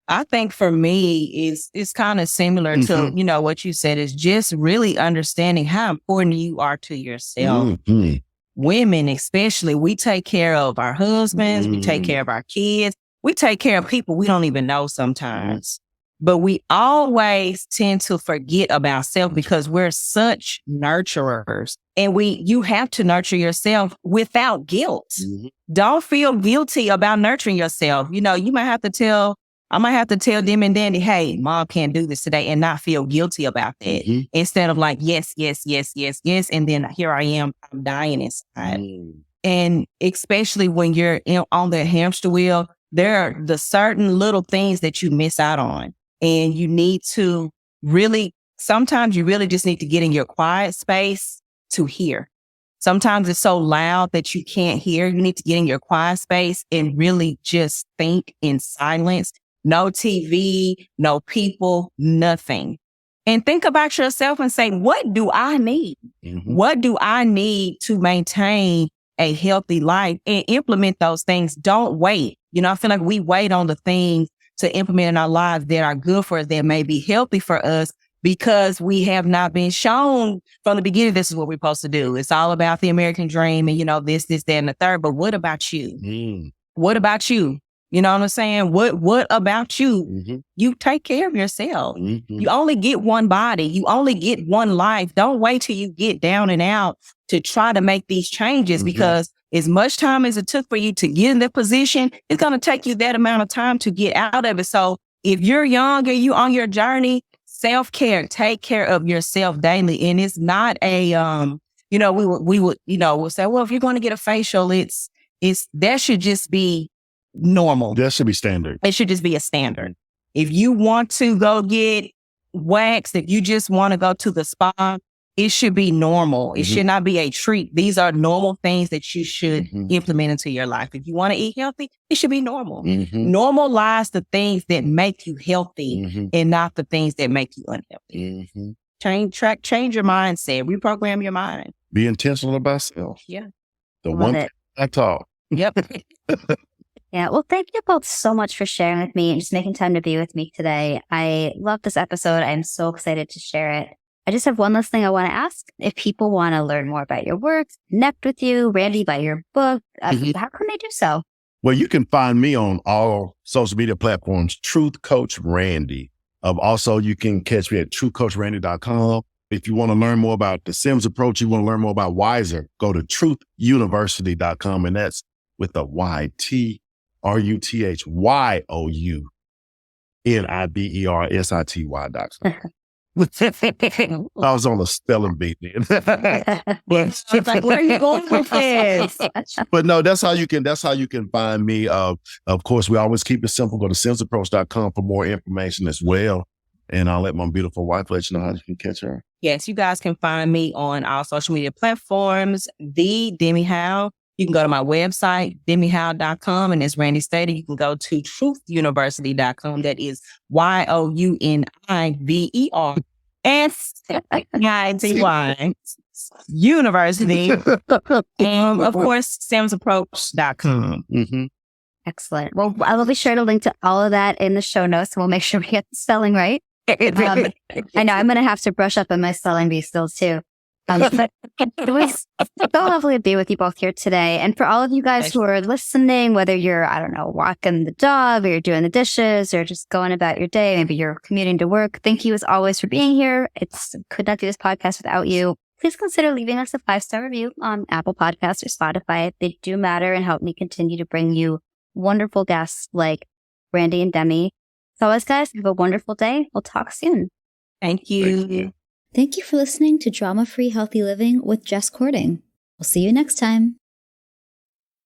I think for me, it's kind of similar to, what you said, is just really understanding how important you are to yourself. Mm-hmm. Women, especially, we take care of our husbands, we take care of our kids, we take care of people we don't even know sometimes. But we always tend to forget about self because we're such nurturers. And you have to nurture yourself without guilt. Mm-hmm. Don't feel guilty about nurturing yourself. You might have to tell Demi and Randy, hey, mom can't do this today, and not feel guilty about that. Mm-hmm. Instead of like, yes. And then here I am, I'm dying inside. And especially when you're on the hamster wheel, there are the certain little things that you miss out on. And you need to sometimes you really just need to get in your quiet space to hear. Sometimes it's so loud that you can't hear. You need to get in your quiet space and really just think in silence. No TV, no people, nothing. And think about yourself and say, what do I need? Mm-hmm. What do I need to maintain a healthy life and implement those things? Don't wait. I feel like we wait on the things to implement in our lives that are good for us, that may be healthy for us, because we have not been shown from the beginning, this is what we're supposed to do. It's all about the American dream and, this, that, and the third. But what about you? What about you? You know what I'm saying? What about you? Mm-hmm. You take care of yourself. Mm-hmm. You only get one body. You only get one life. Don't wait till you get down and out to try to make these changes, because as much time as it took for you to get in that position, it's going to take you that amount of time to get out of it. So if you're young and you on your journey, self-care, take care of yourself daily. And it's not a, we'll say, well, if you're going to get a facial, that should just be normal. That should be standard. It should just be a standard. If you want to go get waxed, if you just want to go to the spa, it should be normal. It should not be a treat. These are normal things that you should implement into your life. If you want to eat healthy, it should be normal. Normalize the things that make you healthy and not the things that make you unhealthy. Change your mindset. Reprogram your mind. Be intentional about self. Yeah. I talk. Yep. Yeah. Well, thank you both so much for sharing with me and just making time to be with me today. I love this episode. I'm so excited to share it. I just have one last thing I want to ask. If people want to learn more about your work, connect with you, Randy, buy your book, how can they do so? Well, you can find me on all social media platforms, Truth Coach Randy. Also, you can catch me at truthcoachrandy.com. If you want to learn more about the Sims approach, you want to learn more about Wiser, go to truthuniversity.com. And that's with a Y, TRUTHYOUNIVERSITY.com. I was on a spelling bee then. I was like, where are you going with this? But no, that's how you can find me. Of course, we always keep it simple. Go to simsapproach.com for more information as well. And I'll let my beautiful wife let you know how you can catch her. Yes, you guys can find me on all social media platforms, the Demi Howell. You can go to my website, demihowell.com. And as Randy stated, you can go to truthuniversity.com. That is YOUNIVERSITY University. And of course, samsapproach.com. Mm-hmm. Excellent. Well, I will be sure to link to all of that in the show notes, and we'll make sure we get the spelling right. I know I'm going to have to brush up on my spelling bee skills too. But it was so lovely to be with you both here today. And for all of you guys who are listening, whether you're, I don't know, walking the dog or you're doing the dishes or just going about your day, maybe you're commuting to work. Thank you as always for being here. Could not do this podcast without you. Please consider leaving us a 5-star review on Apple Podcasts or Spotify. They do matter and help me continue to bring you wonderful guests like Randy and Demi. So always, guys, have a wonderful day. We'll talk soon. Thank you. Thank you for listening to Drama Free Healthy Living with Jess Cording. We'll see you next time.